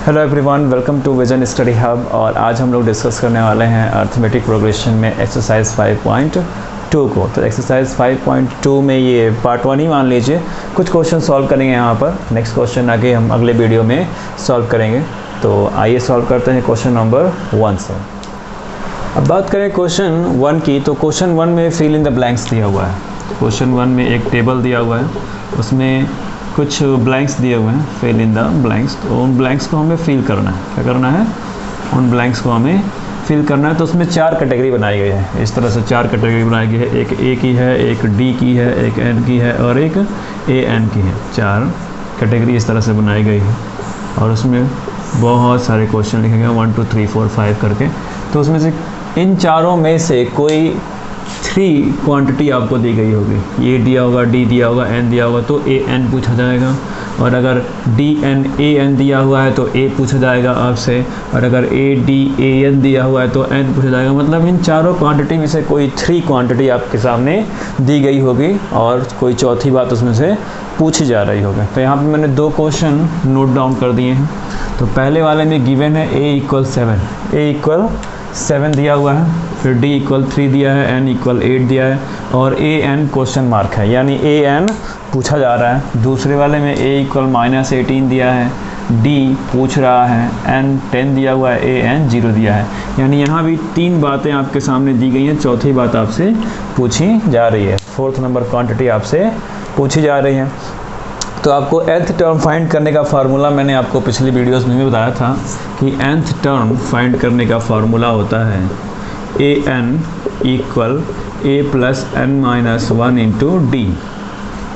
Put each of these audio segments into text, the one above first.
Hello everyone, welcome to vision study hub. और आज हम लोग डिस्कस करने वाले हैं अर्थमेटिक प्रोग्रेशन में एक्सरसाइज 5.2 को। तो एक्सरसाइज 5.2 में ये पार्ट 1 ही मान लीजिए। कुछ क्वेश्चन सॉल्व करेंगे यहाँ पर, नेक्स्ट क्वेश्चन आगे हम अगले वीडियो में सॉल्व करेंगे। तो आइए सॉल्व करते हैं क्वेश्चन नंबर 1 से। अब बात करें क्वेश्चन 1 की, तो क्वेश्चन 1 में फिल इन द ब्लैंक्स दिया हुआ है। क्वेश्चन 1 में एक टेबल दिया हुआ है, उसमें कुछ ब्लैंक्स दिए हुए हैं, फिल इन द ब्लैंक्स। तो उन ब्लैंक्स को हमें फिल करना है। क्या करना है? उन ब्लैंक्स को हमें फिल करना है। तो उसमें 4 कैटेगरी बनाई गई है। इस तरह से 4 कैटेगरी बनाई गई है। एक ए की है, एक डी की है, एक एन की है और एक ए एन की है। 4 कैटेगरी इस तरह से बनाई गई है और उसमें बहुत सारे क्वेश्चन लिखे गए 1 2 3 4 5 करके। तो उसमें से इन चारों में से कोई 3 क्वांटिटी आपको दी गई होगी। ए दिया होगा, डी दिया होगा, एन दिया होगा, तो ए एन पूछा जाएगा। और अगर डी एन ए एन दिया हुआ है तो ए पूछा जाएगा आपसे। और अगर ए डी ए एन दिया हुआ है तो एन पूछा जाएगा। मतलब इन चारों क्वांटिटी में से कोई 3 क्वांटिटी आपके सामने दी गई होगी और कोई चौथी बात उसमें से पूछी जा रही होगी। तो यहाँ पे मैंने 2 क्वेश्चन नोट डाउन कर दिए हैं। तो पहले वाले में गिवन है ए इक्वल 7 दिया हुआ है, फिर डी इक्वल 3 दिया है, एन इक्वल 8 दिया है और ए एन क्वेश्चन मार्क है, यानी ए एन पूछा जा रहा है। दूसरे वाले में ए इक्वल -18 दिया है, डी पूछ रहा है, एन 10 दिया हुआ है, ए एन 0 दिया है। यानी यहाँ भी 3 बातें आपके सामने दी गई हैं, चौथी बात आपसे पूछी जा रही है। 4th नंबर क्वांटिटी आपसे पूछी जा रही है। तो आपको nth टर्म फाइंड करने का फार्मूला मैंने आपको पिछली वीडियोस में भी बताया था कि nth टर्म फाइंड करने का फार्मूला होता है A N equal A plus N minus 1 into D.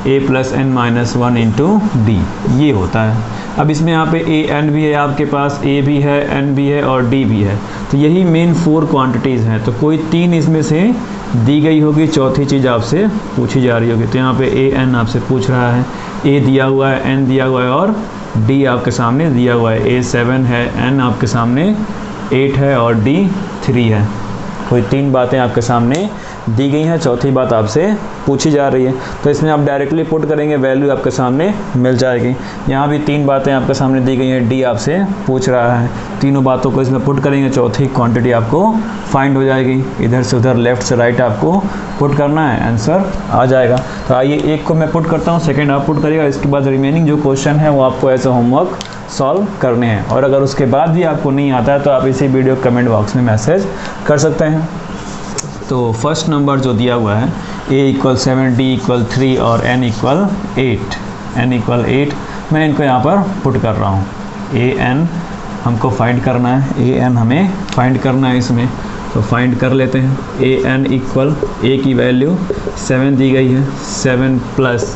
A plus N minus 1 into D ये होता है। अब इसमें यहाँ पे ए एन भी है, आपके पास ए भी है, एन भी है और डी भी है। तो यही मेन 4 क्वांटिटीज़ हैं। तो कोई 3 इसमें से दी गई होगी, चौथी चीज़ आपसे पूछी जा रही होगी। तो यहाँ पे ए एन आपसे पूछ रहा है, ए दिया हुआ है, एन दिया हुआ है और डी आपके सामने दिया हुआ है। ए 7 है, एन आपके सामने 8 है और डी 3 है। कोई 3 बातें आपके सामने दी गई हैं, चौथी बात आपसे पूछी जा रही है। तो इसमें आप डायरेक्टली पुट करेंगे, वैल्यू आपके सामने मिल जाएगी। यहाँ भी 3 बातें आपके सामने दी गई हैं, डी आपसे पूछ रहा है। तीनों बातों को इसमें पुट करेंगे, चौथी क्वांटिटी आपको फाइंड हो जाएगी। इधर से उधर, लेफ्ट से राइट आपको पुट करना है, आंसर आ जाएगा। तो आइए एक को मैं पुट करता हूँ, सेकेंड आप पुट करिएगा। इसके बाद रिमेनिंग जो क्वेश्चन है वो आपको एज ए होमवर्क सॉल्व करने हैं। और अगर उसके बाद भी आपको नहीं आता है तो आप इसी वीडियो कमेंट बॉक्स में मैसेज कर सकते हैं। तो फर्स्ट नंबर जो दिया हुआ है a इक्वल 7, d इक्वल 3 और n इक्वल 8, मैं इनको यहाँ पर पुट कर रहा हूँ। a n हमको फाइंड करना है, a n हमें फाइंड करना है इसमें। तो फाइंड कर लेते हैं। a n इक्वल a की वैल्यू 7 दी गई है, 7 प्लस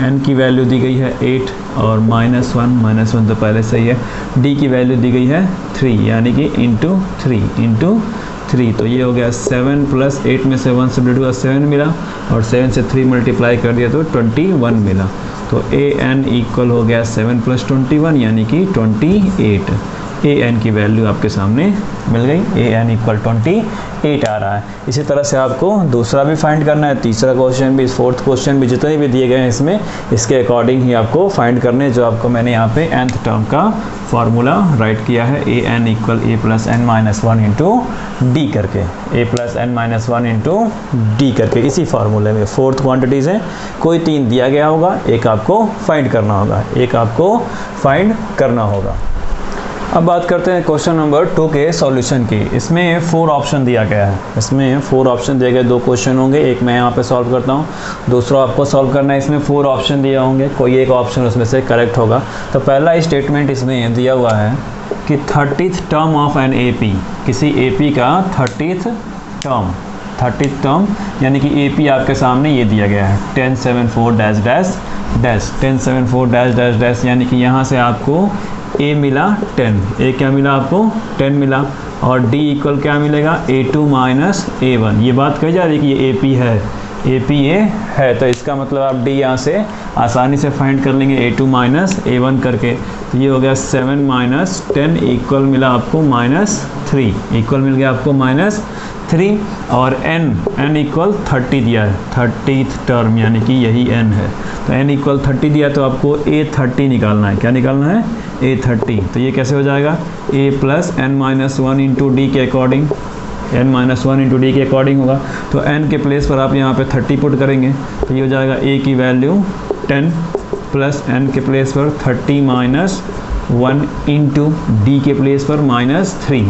n की वैल्यू दी गई है 8 और -1 तो पहले से ही है। d की वैल्यू दी गई है 3, यानी कि इंटू 3। तो ये हो गया 7 प्लस 8 में से 1 सब्ट्रैक्ट हुआ 7 मिला और 7 से 3 मल्टीप्लाई कर दिया तो 21 मिला। तो ए एन इक्वल हो गया 7 प्लस 21 यानी कि 28। ए एन की वैल्यू आपके सामने मिल गई। ए एन इक्वल 28 आ रहा है। इसी तरह से आपको दूसरा भी फाइंड करना है, तीसरा क्वेश्चन भी, 4th क्वेश्चन भी, जितने भी दिए गए हैं इसमें इसके अकॉर्डिंग ही आपको फाइंड करने, जो आपको मैंने यहाँ पे nth टर्म का फार्मूला राइट किया है। A N equal A plus N minus 1 into d करके, a plus N minus 1 into d करके, इसी फार्मूले में 4th क्वांटिटीज़ हैं। कोई 3 दिया गया होगा, एक आपको फाइंड करना होगा। अब बात करते हैं क्वेश्चन नंबर 2 के सॉल्यूशन की। इसमें 4 ऑप्शन दिया गया है। इसमें 4 ऑप्शन दिए गए, 2 क्वेश्चन होंगे, एक मैं यहाँ पे सॉल्व करता हूँ, दूसरा आपको सॉल्व करना है। इसमें 4 ऑप्शन दिए होंगे, कोई एक ऑप्शन उसमें से करेक्ट होगा। तो पहला स्टेटमेंट इसमें दिया हुआ है कि 30th term of an AP, किसी AP का 30th टर्म यानी कि AP आपके सामने ये दिया गया है 1074 1074 यानी कि यहाँ से आपको A मिला 10, A क्या मिला आपको 10 मिला और D इक्वल क्या मिलेगा A2 माइनस A1। ये बात कही जा रही है कि ये AP है, AP ये है। तो इसका मतलब आप D यहाँ से आसानी से फाइंड कर लेंगे A2 माइनस A1 करके। तो ये हो गया 7 माइनस 10 इक्वल मिला आपको -3, इक्वल मिल गया आपको -3 और n इक्वल 30 दिया है, 30th टर्म यानी कि यही n है। तो n इक्वल 30 दिया तो आपको A30 निकालना है। क्या निकालना है? ए 30, तो ये कैसे हो जाएगा a plus n minus 1 into d के according, n minus 1 into d के अकॉर्डिंग होगा। तो n के प्लेस पर आप यहाँ पे 30 पुट करेंगे तो ये हो जाएगा a की वैल्यू 10 प्लस n के प्लेस पर 30 माइनस 1 इंटू डी के प्लेस पर माइनस 3,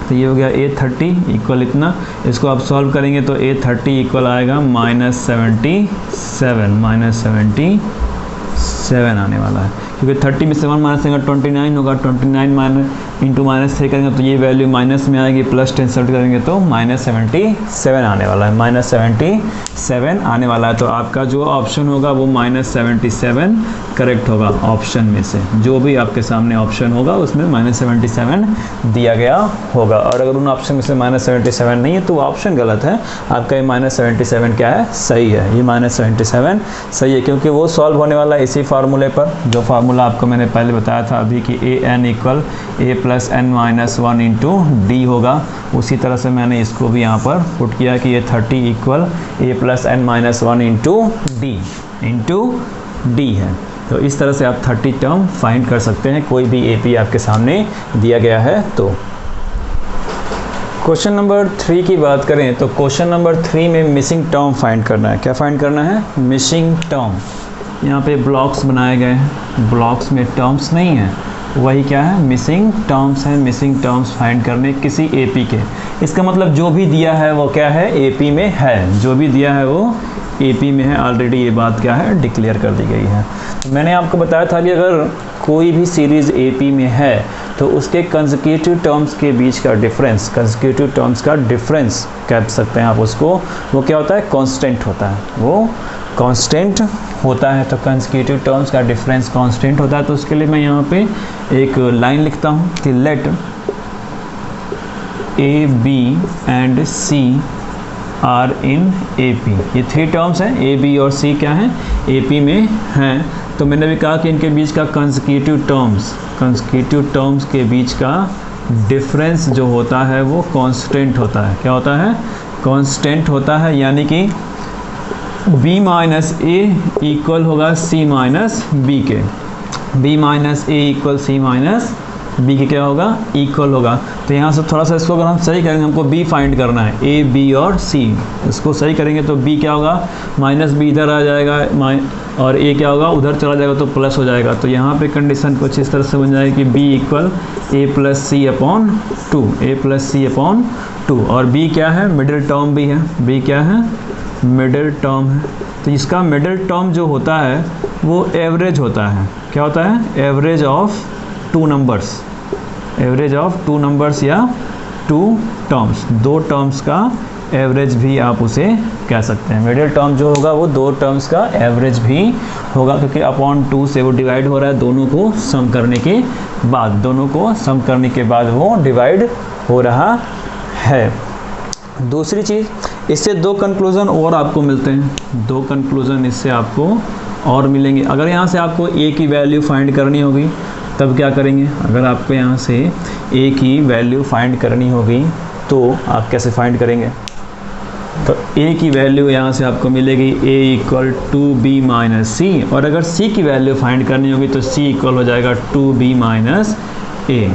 तो ये हो गया a30 इक्वल इतना। इसको आप सॉल्व करेंगे तो a30 इक्वल आएगा -77 आने वाला है, क्योंकि 30 में 7 माइनस करेंगे 29 होगा, 29 माइनस इंटू -3 करेंगे तो ये वैल्यू माइनस में आएगी, प्लस 10 सेट करेंगे तो -77 आने वाला है, -77 आने वाला है। तो आपका जो ऑप्शन होगा वो -77 करेक्ट होगा। ऑप्शन में से जो भी आपके सामने ऑप्शन होगा उसमें -77 दिया गया होगा, और अगर उन ऑप्शन में से -77 नहीं है तो वो ऑप्शन गलत है। आपका ये -77 क्या है, सही है, ये -77 सही है, क्योंकि वो सॉल्व होने वाला है इसी फार्मूले पर, जो फार्मूला आपको मैंने पहले बताया था अभी कि an equal a plus n minus 1 into D होगा। उसी तरह से मैंने इसको भी यहाँ पर पुट किया कि ये 30 equal a plus n minus 1 into D है। तो इस तरह से आप 30 टर्म फाइंड कर सकते हैं कोई भी AP आपके सामने दिया गया है तो। क्वेश्चन नंबर 3 की बात करें तो क्वेश्चन नंबर 3 में मिसिंग टर्म फाइंड करना है। क्या फाइंड करना है, मिसिंग टर्म। यहाँ पे ब्लॉक्स बनाए गए हैं, ब्लॉक्स में टर्म्स नहीं है, वही क्या है, मिसिंग टर्म्स है। मिसिंग टर्म्स फाइंड करने किसी AP के, इसका मतलब जो भी दिया है वो क्या है, AP में है, जो भी दिया है वो AP में है। ऑलरेडी ये बात क्या है, डिक्लेयर कर दी गई है। तो मैंने आपको बताया था कि अगर कोई भी सीरीज़ AP में है तो उसके कंसेक्यूटिव टर्म्स के बीच का डिफरेंस, कंसेक्यूटिव टर्म्स का डिफरेंस कह सकते हैं आप उसको, वो क्या होता है, कांस्टेंट होता है, वो कांस्टेंट होता है। तो कंसेक्यूटिव टर्म्स का डिफरेंस कांस्टेंट होता है। तो उसके लिए मैं यहाँ पे एक लाइन लिखता हूँ कि let A, B and C are in AP। ये 3 टर्म्स हैं, A, B और C क्या हैं, AP में हैं। तो मैंने भी कहा कि इनके बीच का कंसेक्यूटिव टर्म्स के बीच का डिफरेंस जो होता है वो कांस्टेंट होता है। क्या होता है, कांस्टेंट होता है, यानी कि B माइनस A इक्वल होगा C माइनस B के, B minus A equal C minus B के क्या होगा, इक्वल होगा। तो यहाँ से थोड़ा सा इसको अगर हम सही करेंगे, हमको B फाइंड करना है, A, B और C, इसको सही करेंगे तो B क्या होगा, माइनस B इधर आ जाएगा और A क्या होगा, उधर चला जाएगा तो प्लस हो जाएगा। तो यहाँ पे कंडीशन कुछ इस तरह से बन जाएगी कि B equal A plus C upon 2, A plus C upon 2, और B क्या है, मिडिल टर्म भी है, B क्या है, मिडिल टर्म है। तो इसका मिडिल टर्म जो होता है वो एवरेज होता है। क्या होता है, average of 2 numbers, average of 2 numbers या 2 टर्म्स, 2 टर्म्स का एवरेज भी आप उसे कह सकते हैं। मिडिल टर्म जो होगा वो 2 टर्म्स का एवरेज भी होगा, क्योंकि अपॉन 2 से वो डिवाइड हो रहा है, दोनों को सम करने के बाद, दोनों को सम करने के बाद वो डिवाइड हो रहा है। दूसरी चीज़, इससे 2 कंक्लूज़न और आपको मिलते हैं, 2 कंक्लूज़न इससे आपको और मिलेंगे। अगर यहाँ से आपको A की वैल्यू फाइंड करनी होगी तब क्या करेंगे, अगर आपको यहाँ से A की वैल्यू फाइंड करनी होगी तो आप कैसे फाइंड करेंगे, तो A की वैल्यू यहाँ से आपको मिलेगी A equal 2B minus C, और अगर C की वैल्यू फाइंड करनी होगी तो C इक्वल हो जाएगा 2B माइनस A।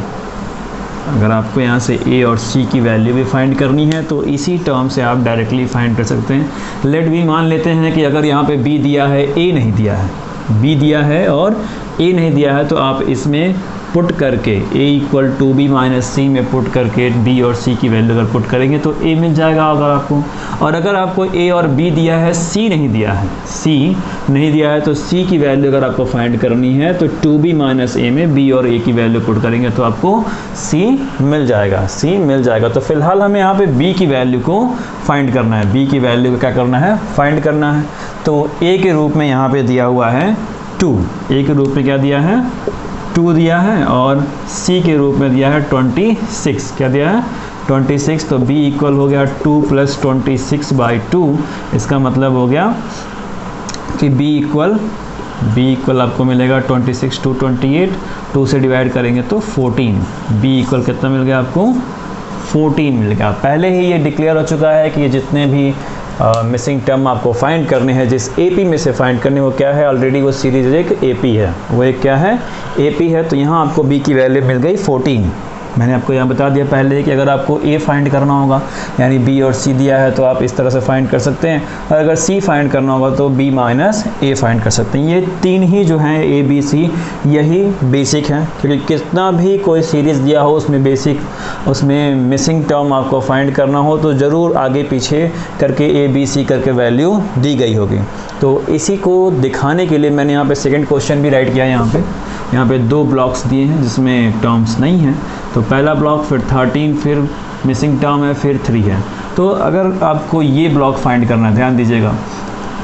अगर आपको यहाँ से A और C की वैल्यू भी फाइंड करनी है तो इसी टर्म से आप डायरेक्टली फाइंड कर सकते हैं। लेट भी मान लेते हैं कि अगर यहाँ पे B दिया है, A नहीं दिया है, B दिया है और A नहीं दिया है, तो आप इसमें पुट करके A equal 2B minus C में पुट करके B और C की वैल्यू अगर पुट करेंगे तो A मिल जाएगा अगर आपको। और अगर आपको A और B दिया है, C नहीं दिया है, C नहीं दिया है, तो C की वैल्यू अगर आपको फाइंड करनी है तो 2B माइनस A में B और A की वैल्यू पुट करेंगे तो आपको C मिल जाएगा, C मिल जाएगा। तो फिलहाल हमें यहाँ पे B की वैल्यू को फाइंड करना है, B की वैल्यू क्या करना है, फाइंड करना है। तो A के रूप में यहाँ पे दिया हुआ है 2, A के रूप में क्या दिया है, 2 दिया है, और C के रूप में दिया है 26, क्या दिया है, 26। तो B इक्वल हो गया 2 प्लस 26/2, इसका मतलब हो गया कि B इक्वल आपको मिलेगा 26 2 28, 2 से डिवाइड करेंगे तो 14। B इक्वल कितना मिल गया आपको, 14 मिल गया। पहले ही ये डिक्लेयर हो चुका है कि ये जितने भी मिसिंग टर्म आपको फाइंड करने हैं, जिस एपी में से फाइंड करने, वो क्या है, ऑलरेडी वो सीरीज एक एपी है, वो एक क्या है, एपी है। तो यहाँ आपको बी की वैल्यू मिल गई 14। मैंने आपको यहाँ बता दिया पहले कि अगर आपको ए फाइंड करना होगा, यानी बी और सी दिया है तो आप इस तरह से फाइंड कर सकते हैं, और अगर सी फाइंड करना होगा तो बी माइनस ए फाइंड कर सकते हैं। ये तीन ही जो हैं ए बी सी, यही बेसिक हैं, क्योंकि कितना भी कोई सीरीज़ दिया हो उसमें बेसिक, उसमें मिसिंग टर्म आपको फाइंड करना हो तो ज़रूर आगे पीछे करके ए बी सी करके वैल्यू दी गई होगी। तो इसी को दिखाने के लिए मैंने यहाँ पे सेकंड क्वेश्चन भी राइट किया है। यहाँ पे 2 ब्लॉक्स दिए हैं जिसमें टर्म्स नहीं हैं। तो पहला ब्लॉक, फिर 13, फिर मिसिंग टर्म है, फिर 3 है। तो अगर आपको ये ब्लॉक फाइंड करना है, ध्यान दीजिएगा,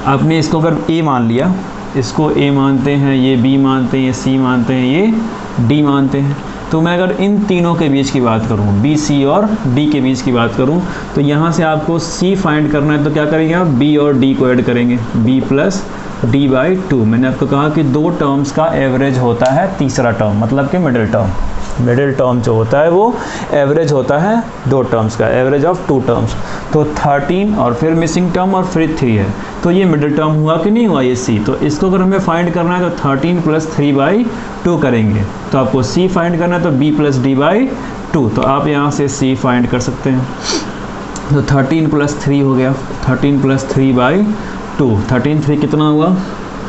आपने इसको अगर ए मान लिया, इसको ए मानते हैं, ये बी मानते हैं, ये सी मानते हैं, ये डी मानते हैं, तो मैं अगर इन तीनों के बीच की बात करूं, बी सी और डी के बीच की बात करूं, तो यहाँ से आपको सी फाइंड करना है। तो क्या करेंगे आप, बी और डी को ऐड करेंगे, बी प्लस डी बाई 2। मैंने आपको कहा कि 2 टर्म्स का एवरेज होता है तीसरा टर्म, मतलब कि मिडिल टर्म। मिडिल टर्म जो होता है वो एवरेज होता है 2 टर्म्स का, एवरेज ऑफ 2 टर्म्स। तो 13 और फिर मिसिंग टर्म और फिर 3 है, तो ये मिडिल टर्म हुआ कि नहीं हुआ, ये सी। तो इसको अगर हमें फाइंड करना है तो 13 प्लस 3 बाई 2 करेंगे। तो आपको सी फाइंड करना है तो बी प्लस डी बाई 2। तो आप यहाँ से सी फाइंड कर सकते हैं। तो 13 प्लस 3 हो गया, 13 प्लस 3 बाई 2, 13 3 कितना हुआ,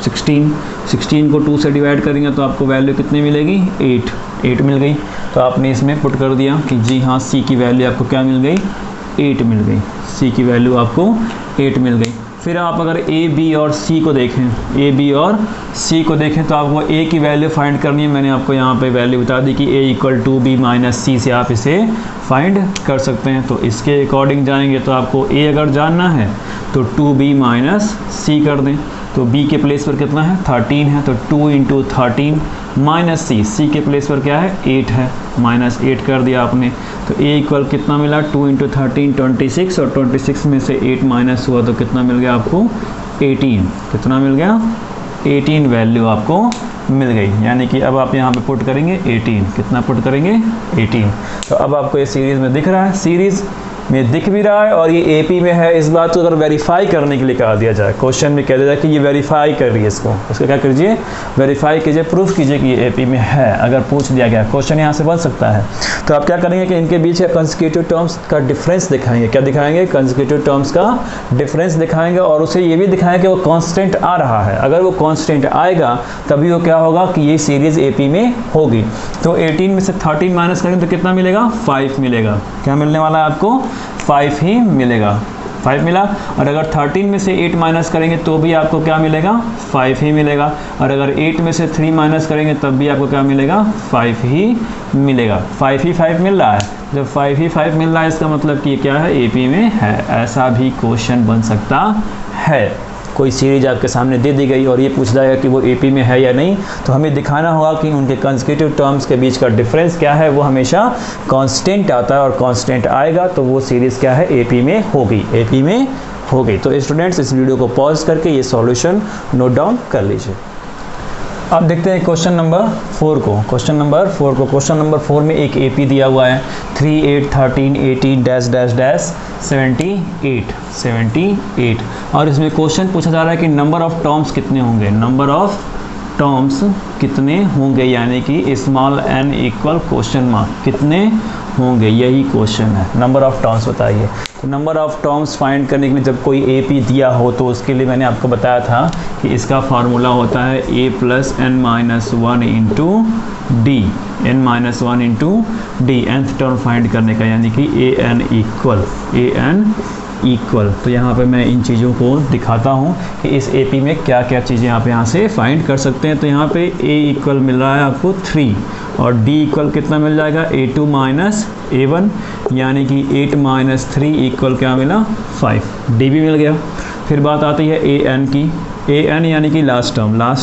16। 16 को 2 से डिवाइड करेंगे तो आपको वैल्यू कितनी मिलेगी, 8 मिल गई। तो आपने इसमें पुट कर दिया कि जी हाँ, सी की वैल्यू आपको क्या मिल गई, 8 मिल गई। सी की वैल्यू आपको 8 मिल गई। फिर आप अगर ए बी और सी को देखें, ए बी और सी को देखें तो आपको ए की वैल्यू फाइंड करनी है। मैंने आपको यहाँ पे वैल्यू बता दी कि ए इक्वल टू बी माइनस सी से आप इसे फाइंड कर सकते हैं। तो इसके अकॉर्डिंग जाएंगे तो आपको ए अगर जानना है तो 2b माइनस सी कर दें। तो b के प्लेस पर कितना है, 13 है, तो 2 इंटू 13 माइनस सी के प्लेस पर क्या है, 8 है, माइनस 8 कर दिया आपने। तो a इक्वल कितना मिला, 2 इंटू 13 26, और 26 में से 8 माइनस हुआ तो कितना मिल गया आपको, 18। कितना मिल गया, 18 वैल्यू आपको मिल गई। यानी कि अब आप यहाँ पे पुट करेंगे 18, कितना पुट करेंगे, 18। तो अब आपको ये सीरीज़ में दिख रहा है, सीरीज़ में दिख भी रहा है और ये एपी में है। इस बात को अगर वेरीफाई करने के लिए कहा दिया जाए, क्वेश्चन में कह दिया जाए कि ये वेरीफाई कर रही है इसको, उसका क्या कीजिए, वेरीफाई कीजिए, प्रूफ कीजिए कि ये एपी में है। अगर पूछ दिया गया, क्वेश्चन यहाँ से बन सकता है। तो आप क्या करेंगे कि इनके बीच कंसेक्यूटिव टर्म्स का डिफरेंस दिखाएंगे। क्या दिखाएंगे, कंसेक्यूटिव टर्म्स का डिफरेंस दिखाएंगे, और उसे ये भी दिखाएंगे कि वो कांस्टेंट आ रहा है। अगर वो कांस्टेंट आएगा तभी वो क्या होगा कि ये सीरीज़ एपी में होगी। तो 18 में से 13 माइनस करेंगे तो कितना मिलेगा, 5 मिलेगा। क्या मिलने वाला है आपको, 5 ही मिलेगा, 5 मिला। और अगर 13 में से 8 माइनस करेंगे तो भी आपको क्या मिलेगा, 5 ही मिलेगा। और अगर 8 में से 3 माइनस करेंगे तब भी आपको क्या मिलेगा, 5 ही मिलेगा। 5 ही 5 मिल रहा है। जब 5 ही 5 मिल रहा है इसका मतलब कि क्या है, एपी में है। ऐसा भी क्वेश्चन बन सकता है। कोई सीरीज आपके सामने दे दी गई और ये पूछ जाएगा कि वो एपी में है या नहीं, तो हमें दिखाना होगा कि उनके कंसेक्यूटिव टर्म्स के बीच का डिफरेंस क्या है, वो हमेशा कांस्टेंट आता है, और कांस्टेंट आएगा तो वो सीरीज़ क्या है, एपी में होगी, एपी में होगी। तो स्टूडेंट्स इस वीडियो को पॉज करके ये सॉल्यूशन नोट डाउन कर लीजिए। अब देखते हैं क्वेश्चन नंबर 4 को। क्वेश्चन नंबर 4 में एक एपी दिया हुआ है 3, 8, 13, 18 डैश डैश डैश 78 और इसमें क्वेश्चन पूछा जा रहा है कि नंबर ऑफ टर्म्स कितने होंगे, नंबर ऑफ टर्म्स कितने होंगे, यानी कि small n equal question mark, कितने होंगे, यही क्वेश्चन है। नंबर ऑफ टर्म्स बताइए। तो नंबर ऑफ टर्म्स फाइंड करने के लिए जब कोई एपी दिया हो तो उसके लिए मैंने आपको बताया था कि इसका फार्मूला होता है a plus n minus 1 into D, n minus 1 into D, nth term find करने का, यानी कि an इक्वल। तो यहाँ पे मैं इन चीज़ों को दिखाता हूँ कि इस एपी में क्या क्या चीज़ें आप यहाँ से फाइंड कर सकते हैं। तो यहाँ पे a इक्वल मिल रहा है आपको 3 और d इक्वल कितना मिल जाएगा, a2 माइनस a1, यानी कि 8 माइनस 3 इक्वल क्या मिला, 5, d भी मिल गया। फिर बात आती है an की, an यानी कि लास्ट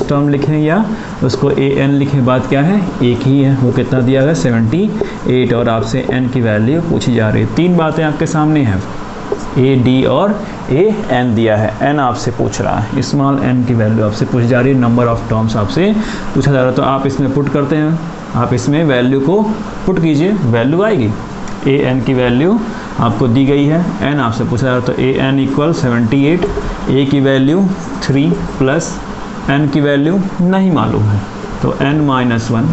टर्म लिखें या उसको an लिखें, बात क्या है, एक ही है, वो कितना दिया है 78, और आपसे n की वैल्यू पूछी जा रही है। 3 बातें आपके सामने हैं, a d और a n दिया है, n आपसे पूछ रहा है, स्मॉल n की वैल्यू आपसे पूछी जा रही है, नंबर ऑफ टर्म्स आपसे पूछा जा रहा है। तो आप इसमें पुट करते हैं, आप इसमें वैल्यू को पुट कीजिए, वैल्यू आएगी, a n की वैल्यू आपको दी गई है, n आपसे पूछा जा रहा है, तो ए एन इक्वल 78, ए की वैल्यू 3 प्लस n की वैल्यू नहीं मालूम है तो n माइनस 1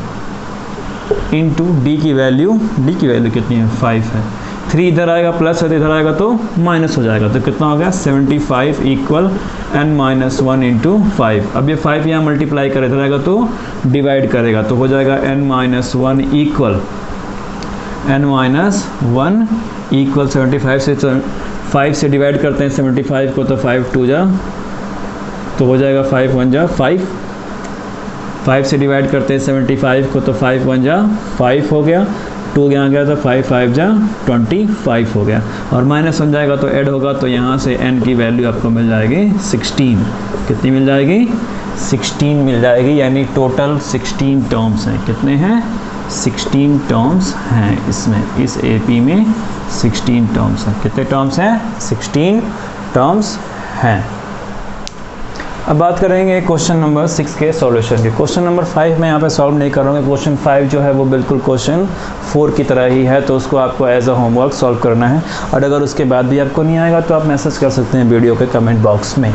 इंटू डी की वैल्यू कितनी है 5 है, 3 इधर आएगा प्लस है तो इधर आएगा तो माइनस हो जाएगा, तो कितना हो गया 75 इक्वल n माइनस 1 इंटू 5। अब ये 5 यहाँ मल्टीप्लाई करे इधर आएगा तो डिवाइड करेगा तो हो जाएगा n minus 1 equal n minus 1 equal 75 से 5 से डिवाइड करते हैं 75 को तो 5 2 जा तो हो जाएगा 5 1 जा 5 से डिवाइड करते हैं 75 को तो 5 1 जा 5 हो गया, 2 यहाँ गया तो 5 5 जा 25 हो गया, और माइनस 1 जाएगा तो ऐड होगा, तो यहाँ से n की वैल्यू आपको मिल जाएगी 16। कितनी मिल जाएगी 16 मिल जाएगी, यानी टोटल 16 टर्म्स हैं। कितने हैं 16 टर्म्स हैं इसमें, इस AP में 16 टर्म्स हैं। कितने टर्म्स हैं 16 टर्म्स हैं। अब बात करेंगे क्वेश्चन नंबर 6 के सॉल्यूशन की। क्वेश्चन नंबर 5 मैं यहाँ पे सॉल्व नहीं करूँगा, क्वेश्चन 5 जो है वो बिल्कुल क्वेश्चन 4 की तरह ही है, तो उसको आपको एज अ होमवर्क सॉल्व करना है, और अगर उसके बाद भी आपको नहीं आएगा तो आप मैसेज कर सकते हैं वीडियो के कमेंट बॉक्स में।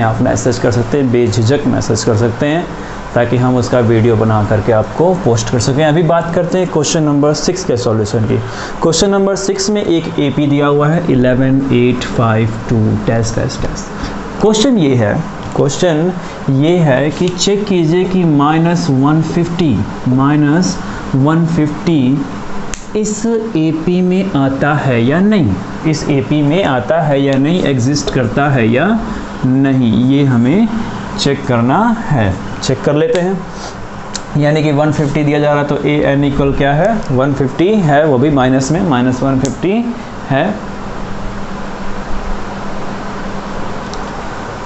आप मैसेज कर सकते हैं, बेझिझक मैसेज कर सकते हैं, ताकि हम उसका वीडियो बना करके आपको पोस्ट कर सकें। अभी बात करते हैं क्वेश्चन नंबर 6 के सॉल्यूशन की। क्वेश्चन नंबर 6 में एक AP दिया हुआ है 11 8 5 2 टेस्ट। क्वेश्चन ये है कि चेक कीजिए कि -150 इस AP में आता है या नहीं, इस AP में आता है या नहीं, एग्जिस्ट करता है या नहीं, ये हमें चेक करना है। चेक कर लेते हैं, यानी कि 150 दिया जा रहा है तो AN इक्वल क्या है 150 है, वो भी माइनस में -150 है।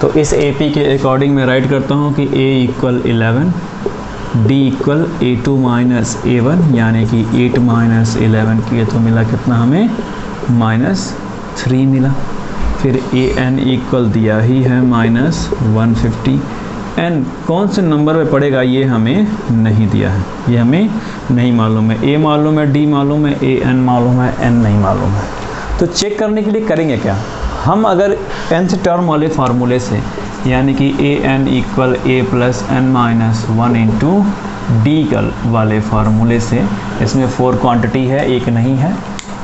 तो इस AP के अकॉर्डिंग मैं राइट करता हूँ कि A equal 11, D equal A2 minus A1, यानी कि 8 माइनस 11 किए तो मिला कितना हमें -3 मिला। फिर AN इक्वल दिया ही है -150। n कौन से नंबर में पड़ेगा ये हमें नहीं दिया है, ये हमें नहीं मालूम है। A मालूम है, D मालूम है, AN मालूम है, n नहीं मालूम है। तो चेक करने के लिए करेंगे क्या, हम अगर nth टर्म वाले फार्मूले से, यानी कि AN equal A plus n minus 1 into D वाले फार्मूले से, इसमें 4 क्वांटिटी है, एक नहीं है,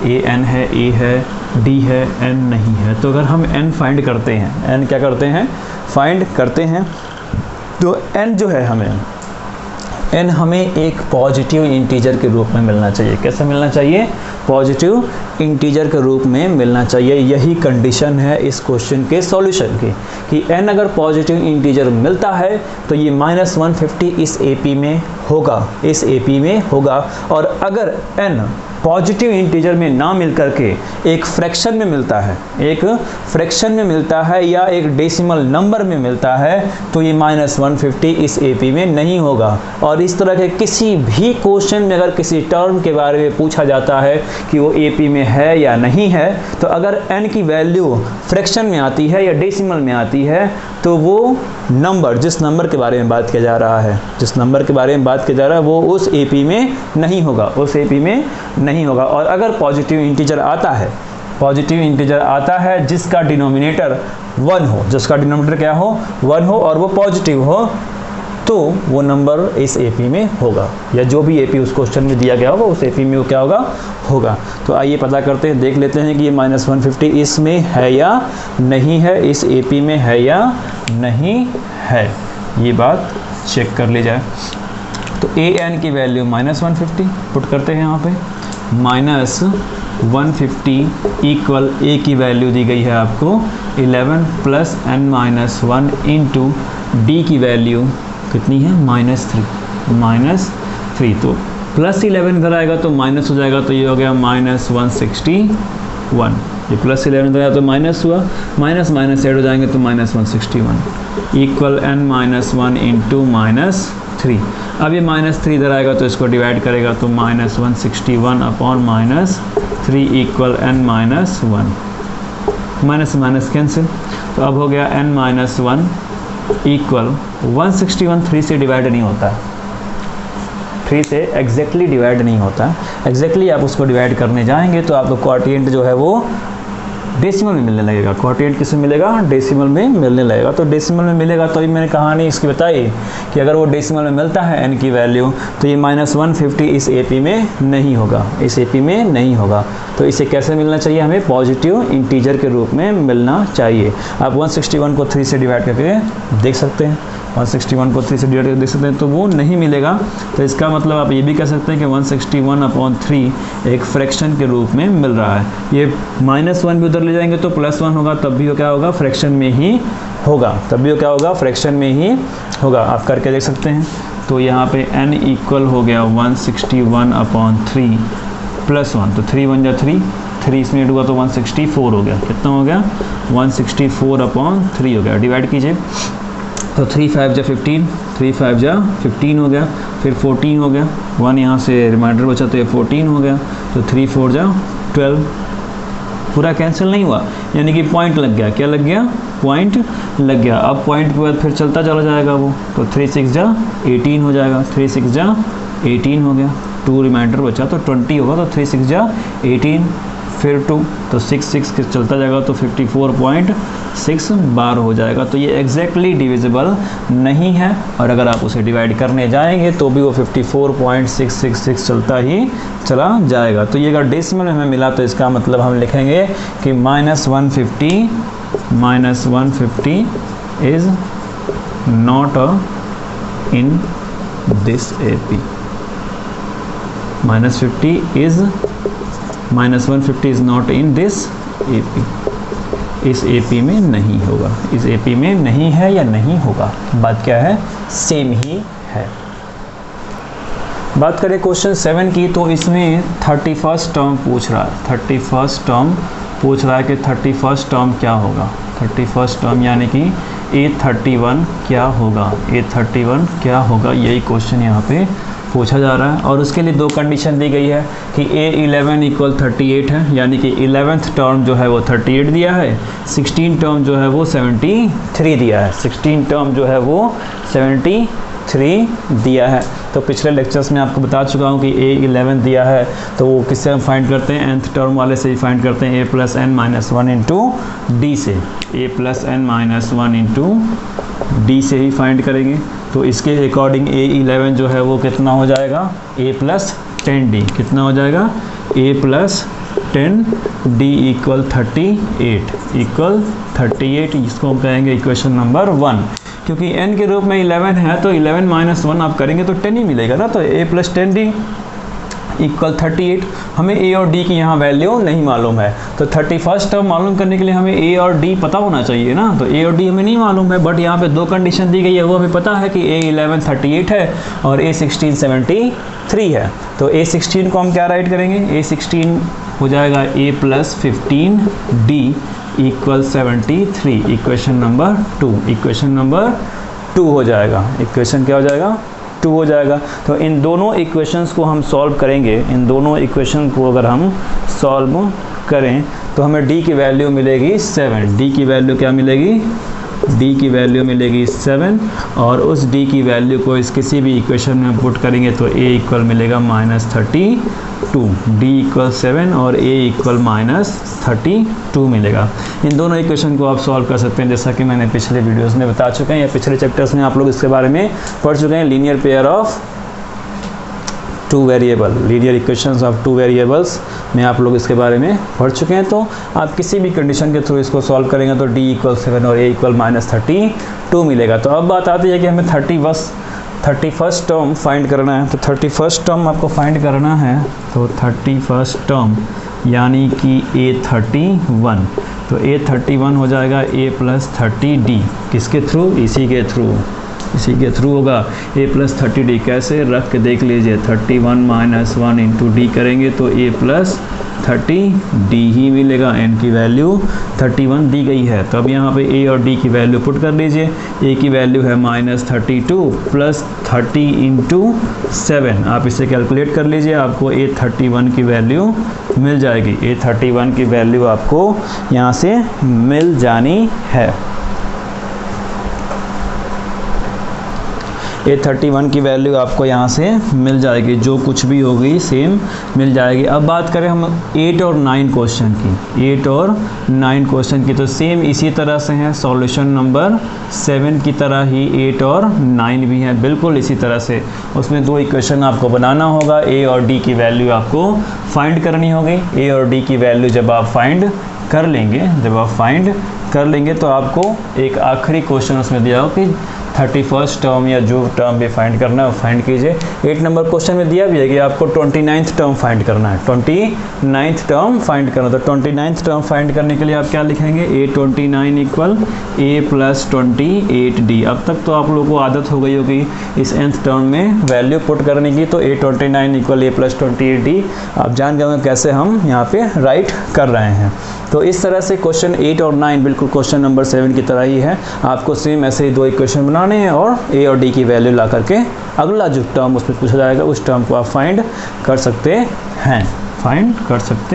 AN है, A है, D है, n नहीं है। तो अगर हम n फाइंड करते हैं, n क्या करते हैं फाइंड करते हैं, तो n जो है n हमें एक पॉजिटिव इंटीजर के रूप में मिलना चाहिए। कैसे मिलना चाहिए, पॉजिटिव इंटीजर के रूप में मिलना चाहिए। यही कंडीशन है इस क्वेश्चन के सॉल्यूशन की, कि n अगर पॉजिटिव इंटीजर मिलता है तो ये -150 इस AP में होगा, और अगर n पॉजिटिव इंटीजर में ना मिल करके एक फ्रैक्शन में मिलता है या एक डेसिमल नंबर में मिलता है, तो ये -150 इस AP में नहीं होगा। और इस तरह के किसी भी क्वेश्चन में अगर किसी टर्म के बारे में पूछा जाता है कि वो AP में है या नहीं है, तो अगर n की वैल्यू फ्रैक्शन में आती है या डेसिमल में आती है, तो वो नंबर, जिस नंबर के बारे में बात किया जा रहा है, वो उस AP में नहीं होगा, और अगर पॉजिटिव इंटीजर आता है जिसका डिनोमिनेटर 1 हो, क्या हो 1 हो, और वो पॉजिटिव हो, तो वो नंबर इस AP में होगा, या जो भी AP उस क्वेश्चन में दिया गया होगा उस AP में वो क्या होगा। तो आइए पता करते हैं, देख लेते हैं कि ये -150 इसमें है या नहीं है, इस AP में है या नहीं है, ये बात चेक कर ली जाए। तो AN की वैल्यू -150 पुट करते हैं यहाँ पे, -150 इक्वल A की वैल्यू दी गई है आपको 11 plus n minus 1 into D की वैल्यू कितनी है -3, तो +11 इधर आएगा तो माइनस हो जाएगा, तो ये हो गया -161। ये +11 इधर आया तो माइनस हुआ, माइनस ऐड हो जाएंगे तो -161 इक्वल n माइनस 1 इंटू -3। अब ये -3 इधर आएगा तो इसको डिवाइड करेगा तो -161 upon -3 equal n minus 1, minus cancel, तो अब हो गया n माइनस 1 इक्वल 161 3 से डिवाइड नहीं होता है, 3 से एग्जैक्टली डिवाइड नहीं होता। एग्जैक्टली आप उसको डिवाइड करने जाएंगे तो आपको क्वाड्रेंट जो है वो डेसिमल में मिलने लगेगा। क्वाड्रेंट किसमें मिलेगा? डेसिमल में मिलने लगेगा। तो डेसिमल में मिलेगा तो अभी मैंने कहानी इसकी बताई कि अगर वो डेसिमल में मिलता है n की वैल्यू तो ये -150 इस AP में नहीं होगा, इस AP में नहीं होगा। तो इसे कैसे मिलना चाहिए? हमें पॉजिटिव इंटीजर के रूप में मिलना चाहिए। आप 161 को 3 से डिवाइड करके देख सकते हैं, 161 को 3 से डिवाइड करके देख सकते हैं तो वो नहीं मिलेगा। तो इसका मतलब आप ये भी कह सकते हैं कि 161/3 एक फ्रैक्शन के रूप में मिल रहा है। ये -1 भी उधर ले जाएंगे तो +1 होगा, तब भी वो क्या होगा? फ्रैक्शन में ही होगा, तब भी वो क्या होगा? फ्रैक्शन में ही होगा। आप करके देख सकते हैं। तो यहाँ पे n इक्वल हो गया 161/3 +1, तो 3 1 जा 3, 3 इसमें ऐड हुआ तो 164 हो गया। कितना हो गया? 164/3 हो गया। डिवाइड कीजिए तो 3 5 जा 15, 3 5 जा 15 हो गया, फिर 14 हो गया, 1 यहाँ से रिमाइंडर बचा तो ये 14 हो गया, तो 3 4 जा 12, पूरा कैंसिल नहीं हुआ, यानी कि पॉइंट लग गया। क्या लग गया? पॉइंट लग गया। अब पॉइंट के बाद फिर चलता चला जाएगा वो, तो 3 6 जा 18 हो जाएगा, 3 6 जा 18 हो गया, 2 रिमाइंडर बचा तो 20 होगा, तो 3 6 जा 18, फिर 2 तो 6 6 के चलता जाएगा तो 54.6 बार हो जाएगा। तो ये एग्जैक्टली डिविजिबल नहीं है, और अगर आप उसे डिवाइड करने जाएंगे तो भी वो 54.666 चलता ही चला जाएगा। तो ये अगर डेसिमल में हमें मिला तो इसका मतलब हम लिखेंगे कि -150 is not in this AP। -150 is not in this AP, इस AP में नहीं होगा, इस AP में नहीं है या नहीं होगा, बात क्या है? सेम ही है। बात करें क्वेश्चन 7 की, तो इसमें 31st टर्म पूछ रहा है। 31st टर्म पूछ रहा है कि 31st टर्म क्या होगा? 31st टर्म यानी कि A31 क्या होगा? A31 क्या होगा, यही क्वेश्चन यहाँ पे पूछा जा रहा है। और उसके लिए 2 कंडीशन दी गई है कि A11 = 38 है, यानी कि 11th टर्म जो है वो 38 दिया है, 16 टर्म जो है वो 73 दिया है, 16 टर्म जो है वो 73 दिया है। तो पिछले लेक्चर्स में आपको बता चुका हूँ कि A11 दिया है तो वो किससे हम फाइंड करते हैं? nth टर्म वाले से ही फाइंड करते हैं, A + n-1 इंटू D से, A + n-1 इंटू D से ही फाइंड करेंगे। तो इसके अकॉर्डिंग A11 जो है वो कितना हो जाएगा? A + 10D कितना हो जाएगा? A + 10D = 38 इसको हम कहेंगे इक्वेशन नंबर 1। क्योंकि n के रूप में 11 है तो 11 - 1 आप करेंगे तो 10 ही मिलेगा ना, तो A + 10D = 38। हमें A और D की यहाँ वैल्यू नहीं मालूम है, तो 31st टर्म मालूम करने के लिए हमें A और D पता होना चाहिए ना, तो A और D हमें नहीं मालूम है, बट यहाँ पे 2 कंडीशन दी गई है। वो हमें पता है कि A11 38 है और A16 73 है। तो A16 को हम क्या राइट करेंगे? A16 हो जाएगा A + 15D = 73, equation number 2, equation number 2 हो जाएगा। इक्वेशन क्या हो जाएगा? 2 हो जाएगा। तो इन दोनों इक्वेशंस को हम सॉल्व करेंगे, इन दोनों इक्वेशन को अगर हम सॉल्व करें तो हमें D की वैल्यू मिलेगी 7। D की वैल्यू क्या मिलेगी? D की वैल्यू मिलेगी 7, और उस D की वैल्यू को इस किसी भी इक्वेशन में पुट करेंगे तो A इक्वल मिलेगा -32, D = 7 और A इक्वल -32 मिलेगा। इन दोनों इक्वेशन को आप सॉल्व कर सकते हैं, जैसा कि मैंने पिछले वीडियोस में बता चुके हैं या पिछले चैप्टर्स में आप लोग इसके बारे में पढ़ चुके हैं। Linear pair of 2 variable, linear equations of 2 variables में आप लोग इसके बारे में पढ़ चुके हैं। तो आप किसी भी कंडीशन के थ्रू इसको सॉल्व करेंगे तो D = 7 और A इक्वल -32 मिलेगा। तो अब बात आती है कि हमें 31st टर्म फाइंड करना है। तो 31st टर्म आपको फाइंड करना है, तो 31st टर्म यानी कि A31, तो A31 हो जाएगा A + 30D, किसके थ्रू? इसी के थ्रू होगा। A + 30D कैसे? रख के देख लीजिए, 31 - 1 इंटू D करेंगे तो A + 30D ही मिलेगा। n की वैल्यू 31 दी गई है, तो अब यहाँ पे A और D की वैल्यू पुट कर लीजिए। A की वैल्यू है -32 + 30 इंटू 7, आप इसे कैलकुलेट कर लीजिए, आपको A31 की वैल्यू मिल जाएगी। A31 की वैल्यू आपको यहाँ से मिल जानी है। A31 की वैल्यू आपको यहाँ से मिल जाएगी, जो कुछ भी होगी सेम मिल जाएगी। अब बात करें हम 8 और 9 क्वेश्चन की, 8 और 9 क्वेश्चन की, तो सेम इसी तरह से हैं, सॉल्यूशन नंबर 7 की तरह ही 8 और 9 भी हैं, बिल्कुल इसी तरह से। उसमें 2 इक्वेशन आपको बनाना होगा, A और D की वैल्यू आपको फाइंड करनी होगी। A और D की वैल्यू जब आप फाइंड कर लेंगे, तो आपको एक आखिरी क्वेश्चन उसमें दिया हो कि 31st टर्म या जो टर्म भी फाइंड करना है वो फाइंड कीजिए। 8 नंबर क्वेश्चन में दिया भी है कि आपको 29th टर्म फाइंड करना है, 29th टर्म फाइंड करना। तो 29th टर्म फाइंड करने के लिए आप क्या लिखेंगे, A29 इक्वल A + 28D। अब तक तो आप लोगों को आदत हो गई होगी इस nth टर्म में वैल्यू पुट करने की, तो A29 इक्वल A + 28D आप जान गए होंगे कैसे हम यहाँ पे राइट कर रहे हैं। तो इस तरह से क्वेश्चन 8 और 9 बिल्कुल क्वेश्चन नंबर 7 की तरह ही है। आपको सेम ऐसे ही 2 इक्वेशन बनाने हैं और A और D की वैल्यू ला करके अगला जो टर्म उसमें पूछा जाएगा उस टर्म को आप फाइंड कर सकते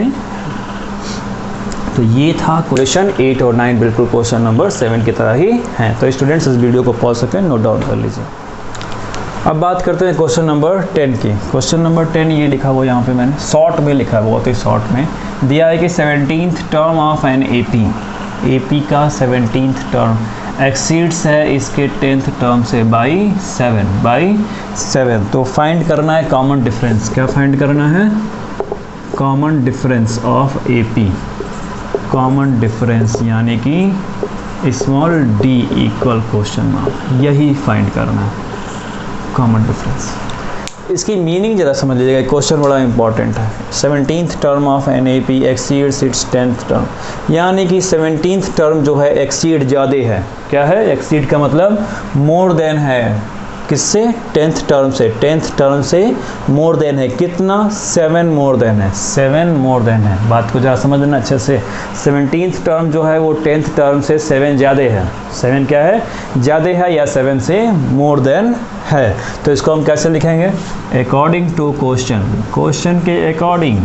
हैं, तो ये था क्वेश्चन 8 और 9 बिल्कुल क्वेश्चन नंबर 7 की तरह ही हैं। तो स्टूडेंट्स इस वीडियो को पॉज करके नोट डाउन कर लीजिए। अब बात करते हैं क्वेश्चन नंबर 10 की। क्वेश्चन नंबर 10 ये लिखा हुआ यहाँ पे मैंने शॉर्ट में लिखा है, बहुत ही शॉर्ट में दिया है कि 17th term of an AP का 17th टर्म एक्सीड्स है इसके 10th टर्म से बाई 7। तो फाइंड करना है कॉमन डिफरेंस। क्या फाइंड करना है, common difference of AP, common difference यानी कि small d equal question mark, यही फाइंड करना है कॉमन डिफरेंस। इसकी मीनिंग ज़रा समझ लीजिएगा, क्वेश्चन बड़ा इंपॉर्टेंट है। 17th term of an AP exceeds its 10th term, यानी कि 17th टर्म जो है एक्सीड ज़्यादा है। क्या है, एक्सीड का मतलब मोर देन है, किससे, 10th टर्म से, 10th टर्म से मोर देन है, कितना, 7 मोर देन है, 7 मोर देन है। बात को ज़रा समझना अच्छे से, 17th टर्म जो है वो 10th टर्म से 7 ज़्यादा है, 7 क्या है, ज़्यादा है या 7 से मोर देन है। तो इसको हम कैसे लिखेंगे, अकॉर्डिंग टू क्वेश्चन के अकॉर्डिंग।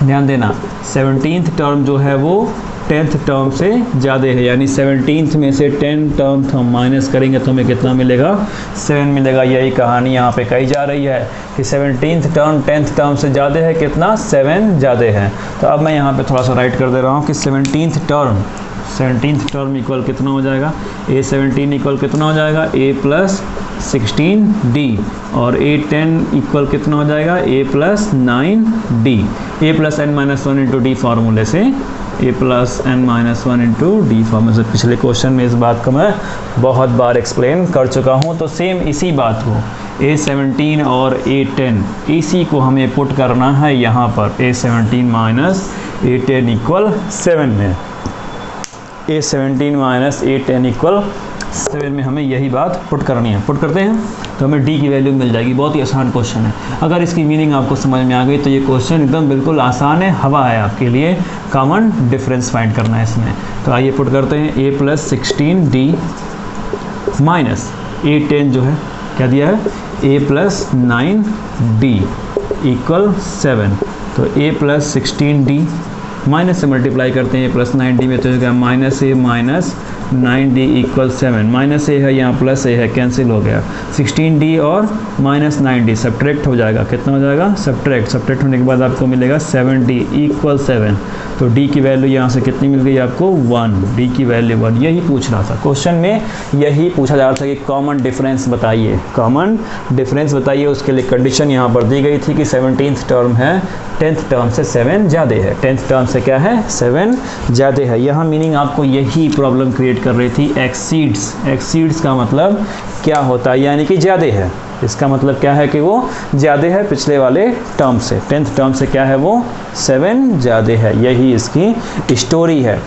ध्यान देना, 17th टर्म जो है वो 10th टर्म से ज़्यादा है, यानी 17th में से 10 टर्म हम माइनस करेंगे तो हमें कितना मिलेगा, 7 मिलेगा। यही कहानी यहाँ पे कही जा रही है कि 17th टर्म 10th टर्म से ज़्यादा है, कितना, 7 ज़्यादा है। तो अब मैं यहाँ पे थोड़ा सा राइट कर दे रहा हूँ कि 17th टर्म इक्वल कितना हो जाएगा, A17 इक्वल कितना हो जाएगा, A + 16D, और A10 इक्वल कितना हो जाएगा, A + 9D, A + n-1 × D फार्मूले से, A + n-1 × D फार्मूले से। पिछले क्वेश्चन में इस बात को मैं बहुत बार एक्सप्लेन कर चुका हूँ। तो सेम इसी बात को A17 और A10 इसी को हमें पुट करना है यहाँ पर, A17 - A10 इक्वल 7 में, A17 - A10 इक्वल 7 में हमें यही बात पुट करनी है। पुट करते हैं तो हमें D की वैल्यू मिल जाएगी। बहुत ही आसान क्वेश्चन है, अगर इसकी मीनिंग आपको समझ में आ गई तो ये क्वेश्चन एकदम बिल्कुल आसान है, हवा है आपके लिए। कॉमन डिफरेंस फाइंड करना है इसमें, तो आइए पुट करते हैं। A + 16D माइनस A10 जो है क्या दिया है, A + 9D इक्वल 7। तो A + 16D माइनस से मल्टीप्लाई करते हैं, A + 9D में तो हो गया -A - 9D equal 7। Minus A है यहाँ, प्लस A है, कैंसिल हो गया। 16D और -9D सब्ट्रैक्ट हो जाएगा, कितना हो जाएगा, सब्ट्रैक्ट होने के बाद आपको मिलेगा 7D इक्वल 7। तो D की वैल्यू यहाँ से कितनी मिल गई आपको, 1। D की वैल्यू 1। यही पूछ रहा था क्वेश्चन में, यही पूछा जा रहा था कि कॉमन डिफरेंस बताइए, कॉमन डिफरेंस बताइए। उसके लिए कंडीशन यहाँ पर दी गई थी कि 17th टर्म है 10th टर्म से 7 ज़्यादा है, 10th टर्म से क्या है, 7 ज़्यादा है। यहाँ मीनिंग आपको यही प्रॉब्लम क्रिएट कर रही थी। एक्सीड्स का मतलब क्या होता है, यानी कि ज़्यादा है। इसका मतलब क्या है कि वो ज़्यादा है पिछले वाले टर्म से, 10th टर्म से क्या है, वो 7 ज़्यादा है। यही इसकी स्टोरी है।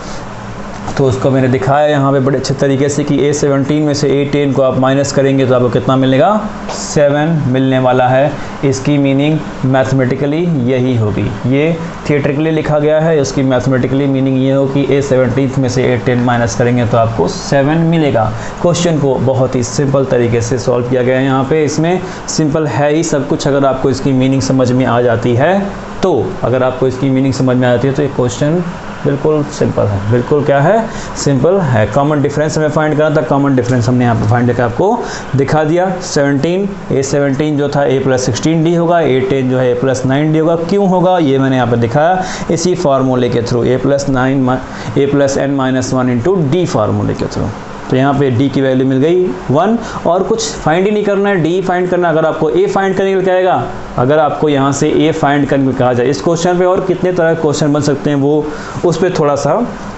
तो उसको मैंने दिखाया यहाँ पे बड़े अच्छे तरीके से कि A17 में से A10 को आप माइनस करेंगे तो आपको कितना मिलेगा, 7 मिलने वाला है। इसकी मीनिंग मैथमेटिकली यही होगी। ये थिएट्रिकली लिखा गया है, इसकी मैथमेटिकली मीनिंग ये हो कि A17 में से A10 माइनस करेंगे तो आपको 7 मिलेगा। क्वेश्चन को बहुत ही सिंपल तरीके से सॉल्व किया गया है यहाँ पे। इसमें सिंपल है ही सब कुछ, अगर आपको इसकी मीनिंग समझ में आ जाती है तो। अगर आपको इसकी मीनिंग समझ में आ जाती है तो ये क्वेश्चन बिल्कुल सिंपल है, बिल्कुल क्या है, सिंपल है। कॉमन डिफरेंस हमें फाइंड करना था, कॉमन डिफरेंस हमने यहाँ पे फाइंड करके आपको दिखा दिया। 17 A17 जो था A + 16D होगा, A10 जो है A + 9D होगा। क्यों होगा ये मैंने यहाँ पे दिखाया इसी फार्मूले के थ्रू, A + n - 1 × D फार्मूले के थ्रू। तो यहाँ पे D की वैल्यू मिल गई 1 और कुछ फाइंड ही नहीं करना है, D फाइंड करना। अगर आपको A फाइंड करने के लिए कहेगा, अगर आपको यहाँ से A फाइंड करने के लिए कहा जाए, इस क्वेश्चन पे और कितने तरह के क्वेश्चन बन सकते हैं वो उस पर थोड़ा सा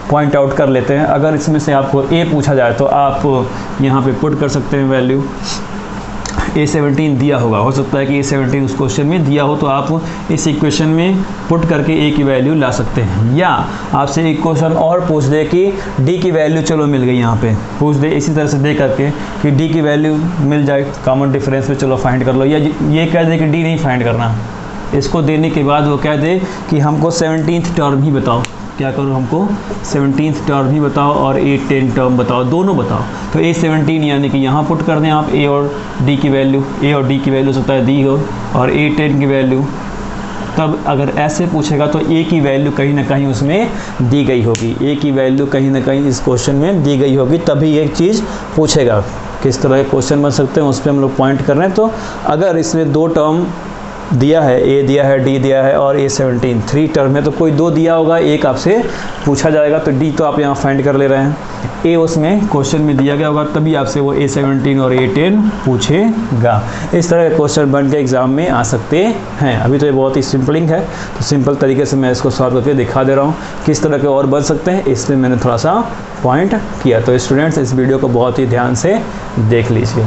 पॉइंट आउट कर लेते हैं। अगर इसमें से आपको A पूछा जाए तो आप यहाँ पे पुट कर सकते हैं वैल्यू। A17 दिया होगा, हो सकता है कि A17 उस क्वेश्चन में दिया हो, तो आप इस इक्वेशन में पुट करके A की वैल्यू ला सकते हैं। या आपसे एक क्वेश्चन और पूछ दे कि D की वैल्यू चलो मिल गई, यहाँ पे पूछ दे इसी तरह से दे करके कि D की वैल्यू मिल जाए कॉमन डिफरेंस में, चलो फाइंड कर लो। या ये कह दे कि D नहीं फाइंड करना, इसको देने के बाद वो कह दे कि हमको 17th टर्म ही बताओ। क्या करो, हमको 17th टर्म ही बताओ और A10 टर्म बताओ, दोनों बताओ। तो A17 यानी कि यहाँ पुट कर दें आप A और D की वैल्यू, A और D की वैल्यू सकता है दी हो, और A10 की वैल्यू। तब अगर ऐसे पूछेगा तो A की वैल्यू कहीं ना कहीं उसमें दी गई होगी, A की वैल्यू कहीं ना कहीं इस क्वेश्चन में दी गई होगी, तभी एक चीज़ पूछेगा। किस तरह के क्वेश्चन बन सकते हैं उस पर हम लोग पॉइंट कर रहे हैं। तो अगर इसमें 2 टर्म दिया है, A दिया है, D दिया है और A17 3 टर्म है, तो कोई 2 दिया होगा, एक आपसे पूछा जाएगा। तो D तो आप यहाँ फाइंड कर ले रहे हैं, A उसमें क्वेश्चन में दिया गया होगा, तभी आपसे वो A17 और A10 पूछेगा। इस तरह के क्वेश्चन बन के एग्जाम में आ सकते हैं। अभी तो ये बहुत ही सिंपलिंग है, तो सिंपल तरीके से मैं इसको सॉल्व करके दिखा दे रहा हूँ। किस तरह के और बन सकते हैं इसमें मैंने थोड़ा सा पॉइंट किया। तो स्टूडेंट्स इस वीडियो को बहुत ही ध्यान से देख लीजिए।